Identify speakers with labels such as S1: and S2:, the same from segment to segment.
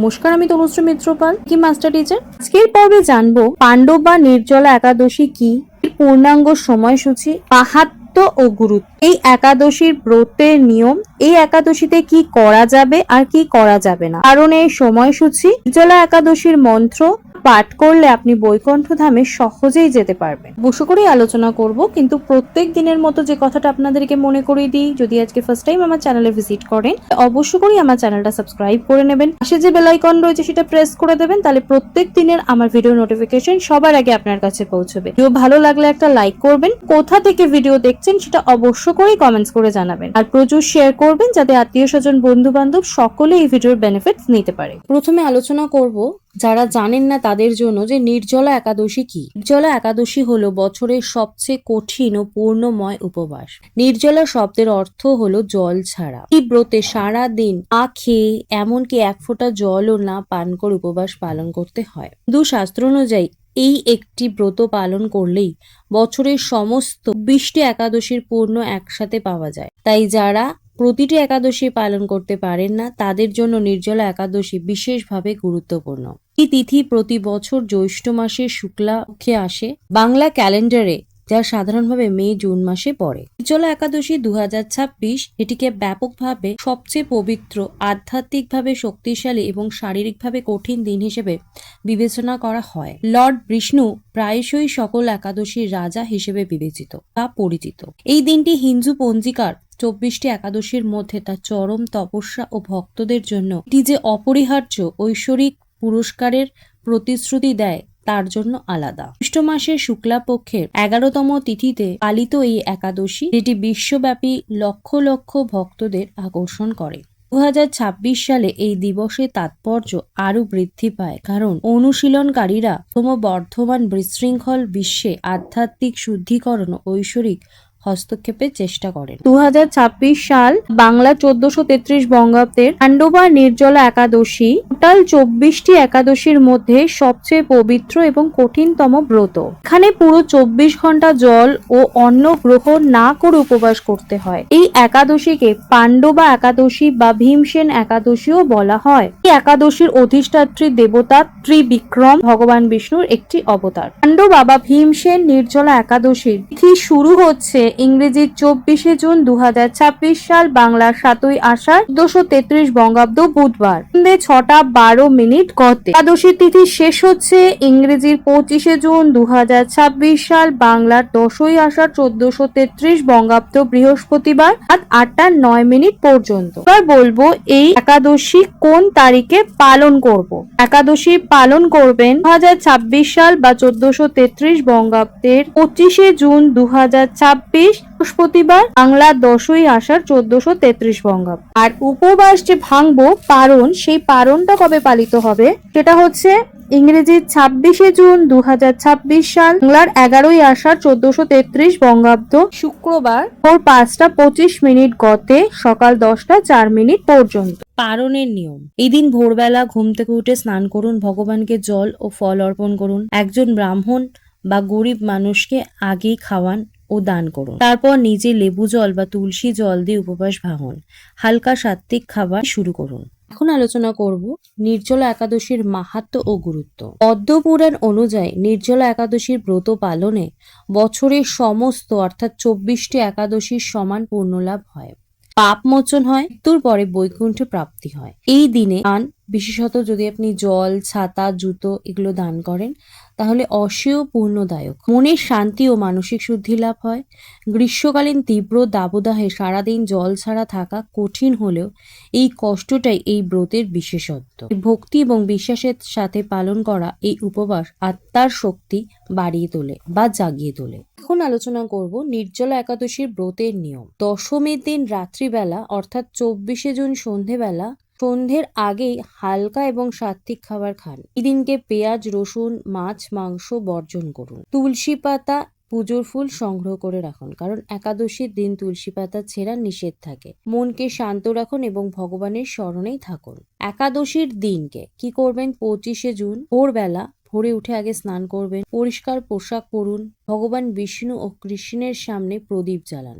S1: নমস্কার, আমি তনুশ্রী মিত্র পাল, কি মাস্টার টিচার। আজকের পর্বে জানবো পাণ্ডব বা নির্জলা একাদশী কি, এর পূর্ণাঙ্গ সময়সূচি, মাহাত্ম্য ও গুরুত্ব, এই একাদশীর ব্রতের নিয়ম, এই একাদশীতে কি করা যাবে আর কি করা যাবে না, কারণ এই সময়সূচি, নির্জলা একাদশীর মন্ত্র পাঠ করলে আপনি বৈকুণ্ঠ ধামে সহজেই যেতে পারবেন। বসে করেই আলোচনা করব, কিন্তু প্রত্যেক দিনের মতো যে কথাটা আপনাদেরকে মনে করিয়ে দিই, যদি আজকে ফার্স্ট টাইম আমার চ্যানেলে ভিজিট করেন অবশ্যই করে আমার চ্যানেলটা সাবস্ক্রাইব করে নেবেন। পাশে যে বেল আইকন রয়েছে সেটা প্রেস করে দেবেন, তাহলে প্রত্যেক দিনের আমার ভিডিও নোটিফিকেশন সবার আগে আপনার কাছে পৌঁছবে। ভিডিও ভালো লাগলে একটা লাইক করবেন, কোথা থেকে ভিডিও দেখছেন সেটা অবশ্যই করে কমেন্টস করে জানাবেন, আর প্রচুর শেয়ার করবেন যাতে আত্মীয় স্বজন বন্ধু বান্ধব সকলে এই ভিডিওর বেনিফিট নিতে পারে। প্রথমে আলোচনা করব যারা জানেন না তাদের জন্য যে নির্জলা একাদশী কি। নির্জলা একাদশী হলো বছরের সবচেয়ে কঠিন ও পূর্ণময় উপবাস। নির্জলা শব্দের অর্থ হলো জল ছাড়া। এই ব্রতে সারা দিন না খেয়ে, এমনকি এক ফোঁটা জলও না পান করে উপবাস পালন করতে হয়। হিন্দু শাস্ত্র অনুযায়ী এই একটি ব্রত পালন করলেই বছরের সমস্ত 20টি একাদশীর পূর্ণ একসাথে পাওয়া যায়। তাই যারা প্রতিটি একাদশী পালন করতে পারেন না তাদের জন্য নির্জলা একাদশী বিশেষভাবে গুরুত্বপূর্ণ। এই তিথি প্রতি বছর জ্যৈষ্ঠ মাসের শুক্লা পক্ষে আসে, বাংলা ক্যালেন্ডারে যা সাধারণভাবে মে জুন মাসে পড়ে। নির্জলা একাদশী 2026 এটিকে ব্যাপকভাবে সবচেয়ে পবিত্র, আধ্যাত্মিকভাবে শক্তিশালী এবং শারীরিকভাবে কঠিন দিন হিসেবে বিবেচনা করা হয়। লর্ড বিষ্ণু প্রায়শই সকল একাদশীর রাজা হিসেবে বিবেচিত বা পরিচিত। এই দিনটি হিন্দু পঞ্জিকার 24টি একাদশীর মধ্যে তার চরম তপস্যা ও ভক্তদের জন্য এটি যে অপরিহার্য ঐশ্বরিক পুরস্কারের প্রতিশ্রুতি দেয় তার জন্য আলাদা। জ্যৈষ্ঠ মাসের শুক্লা পক্ষের 11তম তিথিতে পালিত এই একাদশী, যেটি বিশ্বব্যাপী লক্ষ লক্ষ ভক্তদের আকর্ষণ করে। 2026 সালে এই দিবসের তাৎপর্য আরো বৃদ্ধি পায়, কারণ অনুশীলনকারীরা ক্রমবর্ধমান বিশৃঙ্খল বিশ্বে আধ্যাত্মিক শুদ্ধিকরণ ও ঐশ্বরিক হস্তক্ষেপের চেষ্টা করেন। 2026 সাল বাংলা 1433 বঙ্গাব্দের পাণ্ডব বা নির্জলা একাদশী টোটাল 24টি একাদশীর মধ্যে সবচেয়ে পবিত্র এবং কঠিনতম ব্রত। এখানে পুরো 24 ঘন্টা জল ও অন্ন গ্রহণ না করে উপবাস করতে হয়। এই একাদশীকে পাণ্ডবা একাদশী বা ভীমসেন একাদশীও বলা হয়। এই একাদশীর অধিষ্ঠাত্রী দেবতা ত্রিবিক্রম ভগবান বিষ্ণুর একটি অবতার। পাণ্ডবা বা ভীমসেন নির্জলা একাদশীর তিথি শুরু হচ্ছে ইংরেজির 24শে জুন 2026 সাল, বাংলার 7ই আষাঢ় 1433 বঙ্গাব্দ বুধবার সন্ধ্যে 6টা 12 মিনিট গতে। একাদশীর তিথি শেষ হচ্ছে ইংরেজির 25শে জুন 2026 সাল, বাংলার 10ই আষাঢ় 1433 বঙ্গাব্দ বৃহস্পতিবার রাত 8টা 9 মিনিট পর্যন্ত। এবার বলবো এই একাদশী কোন তারিখে পালন করব। একাদশী পালন করবেন 2026 সাল বা 1433 বঙ্গাব্দের 25শে জুন 2026 বৃহস্পতিবার, বাংলা 10ই আষাঢ় 1433 বঙ্গাব্দ। আর উপবাস যে ভাঙবো পারণ, সেই পারণটা কবে পালিত হবে সেটা হচ্ছে ইংরেজির 26শে জুন 2026 সাল, বাংলার 11ই আষাঢ় 1433 বঙ্গাব্দ শুক্রবার ভোর 5টা 25 মিনিট গতে সকাল 10টা 4 মিনিট পর্যন্ত। পারণের নিয়ম: এই দিন ভোরবেলা ঘুম থেকে উঠে স্নান করুন, ভগবানকে জল ও ফল অর্পণ করুন, একজন ব্রাহ্মণ বা গরিব মানুষকে আগেই খাওয়ান ও দান করুন, তারপর নিজে লেবু জল বা তুলসী জল দিয়ে উপবাস ভাঙুন, হালকা সাত্ত্বিক খাবার শুরু করুন। এখন আলোচনা করব নির্জলা একাদশীর মাহাত্ম্য ও গুরুত্ব। পদ্মপুরাণ অনুযায়ী নির্জলা একাদশীর ব্রত পালনে বছরের সমস্ত অর্থাৎ 24টি একাদশীর সমান পুণ্যলাভ হয়, পাপ মোচন হয়, মৃত্যুর পরে বৈকুণ্ঠ প্রাপ্তি হয়। এই দিনে দান, বিশেষত যদি আপনি জল, ছাতা, জুতো এগুলো দান করেন তাহলে অসীয় পূর্ণদায়ক, মনের শান্তি ও মানসিক শুদ্ধি লাভ হয়। গ্রীষ্মকালীন তীব্র দাবদাহে সারাদিন জল ছাড়া থাকা কঠিন হলেও এই কষ্টটাই এই ব্রতের বিশেষত্ব। ভক্তি এবং বিশ্বাসের সাথে পালন করা এই উপবাস আত্মার শক্তি বাড়িয়ে তোলে বা জাগিয়ে তোলে। এখন আলোচনা করব নির্জলা একাদশীর ব্রতের নিয়ম। দশমীর দিন রাত্রিবেলা অর্থাৎ 24শে জুন সন্ধ্যের আগেই হালকা এবং সাত্ত্বিক খাবার খান। এই দিনকে পেঁয়াজ, রসুন, মাছ, মাংস বর্জন করুন। তুলসী পাতা, পুজোর ফুল সংগ্রহ করে রাখুন, কারণ একাদশীর দিন তুলসী পাতা ছেঁড়া নিষেধ থাকে। মনকে শান্ত রাখুন এবং ভগবানের স্মরণেই থাকুন। একাদশীর দিনকে কি করবেন? 25শে জুন ভোরবেলা ভোরে উঠে আগে স্নান করবেন, পরিষ্কার পোশাক পরুন, ভগবান বিষ্ণু ও কৃষ্ণের সামনে প্রদীপ জ্বালান,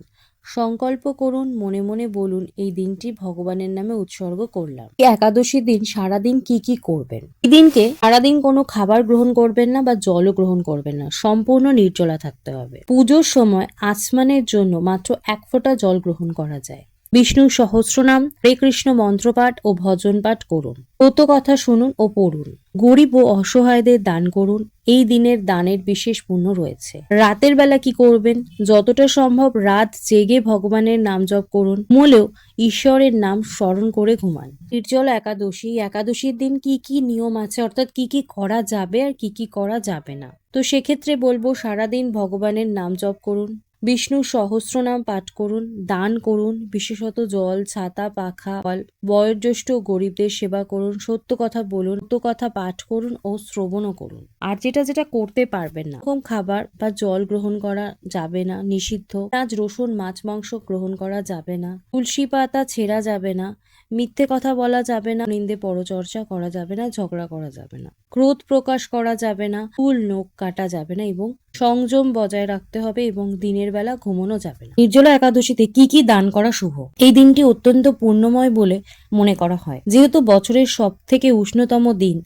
S1: সংকল্প করুন, মনে মনে বলুন এই দিনটি ভগবানের নামে উৎসর্গ করলাম। এই একাদশীর দিন সারাদিন কি কি করবেন? এই দিনকে সারাদিন কোনো খাবার গ্রহণ করবেন না বা জলও গ্রহণ করবেন না, সম্পূর্ণ নির্জলা থাকতে হবে। পুজোর সময় আচমানের জন্য মাত্র 1 ফোঁটা জল গ্রহণ করা যায়। বিষ্ণুর সহস্রনাম, হরে কৃষ্ণ মন্ত্রপাঠ ও ভজন পাঠ করুন। ব্রত কথা শুনুন ও পড়ুন। গরিব ও অসহায়দের দান করুন। এই দিনের দানের বিশেষ পুণ্য রয়েছে। রাতের বেলা কি করবেন? যতটা সম্ভব রাত জেগে ভগবানের নাম জপ করুন। মূলেও ঈশ্বরের নাম স্মরণ করে ঘুমান। নির্জলা একাদশী, একাদশীর দিন কি কি নিয়ম আছে, অর্থাৎ কি কি করা যাবে আর কি কি করা যাবে না। তো সেক্ষেত্রে বলবো সারাদিন ভগবানের নাম জপ করুন, বিষ্ণুর সহস্রনাম পাঠ করুন, দান করুন, বিশেষত জল, ছাতা, পাখা, ফল, বয়োজ্যেষ্ঠ গরিবদের সেবা করুন, সত্য কথা বলুন, সত্য কথা পাঠ করুন ও শ্রবণও করুন। আর যেটা করতে পারবেন না, এরকম খাবার বা জল গ্রহণ করা যাবে না, নিষিদ্ধ। পেঁয়াজ, রসুন, মাছ, মাংস গ্রহণ করা যাবে না, তুলসী পাতা ছেঁড়া যাবে না, মিথ্যে কথা বলা যাবে না, নিন্দে পরচর্চা করা যাবে না, ঝগড়া করা যাবে না, ক্রোধ প্রকাশ করা যাবে না, চুল নখ কাটা যাবে না এবং সংযম বজায় রাখতে হবে এবং দিনের বেলা ঘুমানো যাবে না। নির্জলা একাদশীতে কি কি দান করা শুভ? এই দিনটি অত্যন্ত পুণ্যময় বলে মনে করা হয়। যেহেতু বছরের সব থেকে উষ্ণতম দিন,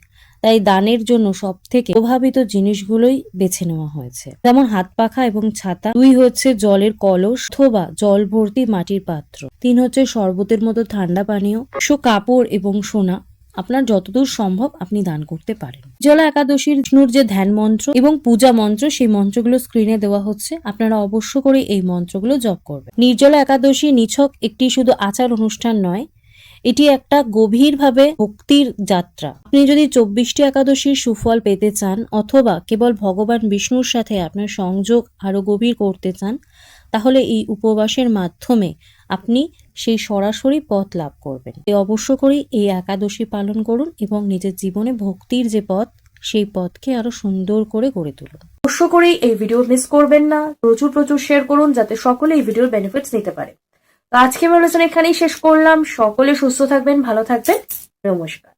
S1: তাই দানের জন্য সব থেকে প্রভাবিত জিনিসগুলোই বেছে নেওয়া হয়েছে। যেমন হাত পাখা এবং ছাতা, 2 হচ্ছে জলের কলস অথবা জল ভর্তি মাটির পাত্র, 3 হচ্ছে শরবতের মতো ঠান্ডা পানীয়, কাপড় এবং সোনা। আপনার যতদূর সম্ভব আপনি দান করতে পারেন। নির্জলা একাদশীর বিষ্ণুর যে ধ্যান মন্ত্র এবং পূজা মন্ত্র, সেই মন্ত্রগুলো স্ক্রিনে দেওয়া হচ্ছে, আপনারা অবশ্য করে এই মন্ত্রগুলো জপ করবেন। নির্জলা একাদশী নিছক একটি শুধু আচার অনুষ্ঠান নয়, এটি একটা গভীরভাবে ভক্তির যাত্রা। আপনি যদি 24টি একাদশীর সুফল পেতে চান অথবা কেবল ভগবান বিষ্ণুর সাথে আপনার সংযোগ আরো গভীর করতে চান, তাহলে এই উপবাসের মাধ্যমে আপনি সেই সরাসরি পথ লাভ করবেন। অবশ্য করে এই একাদশী পালন করুন এবং নিজের জীবনে ভক্তির যে পথ, সেই পথকে আরো সুন্দর করে গড়ে তুলুন। অবশ্য করেই এই ভিডিও মিস করবেন না, প্রচুর শেয়ার করুন যাতে সকলে এই ভিডিওর বেনিফিটস নিতে পারে। তো আজকে আমি আলোচনা এখানেই শেষ করলাম। সকলে সুস্থ থাকবেন, ভালো থাকবেন, নমস্কার।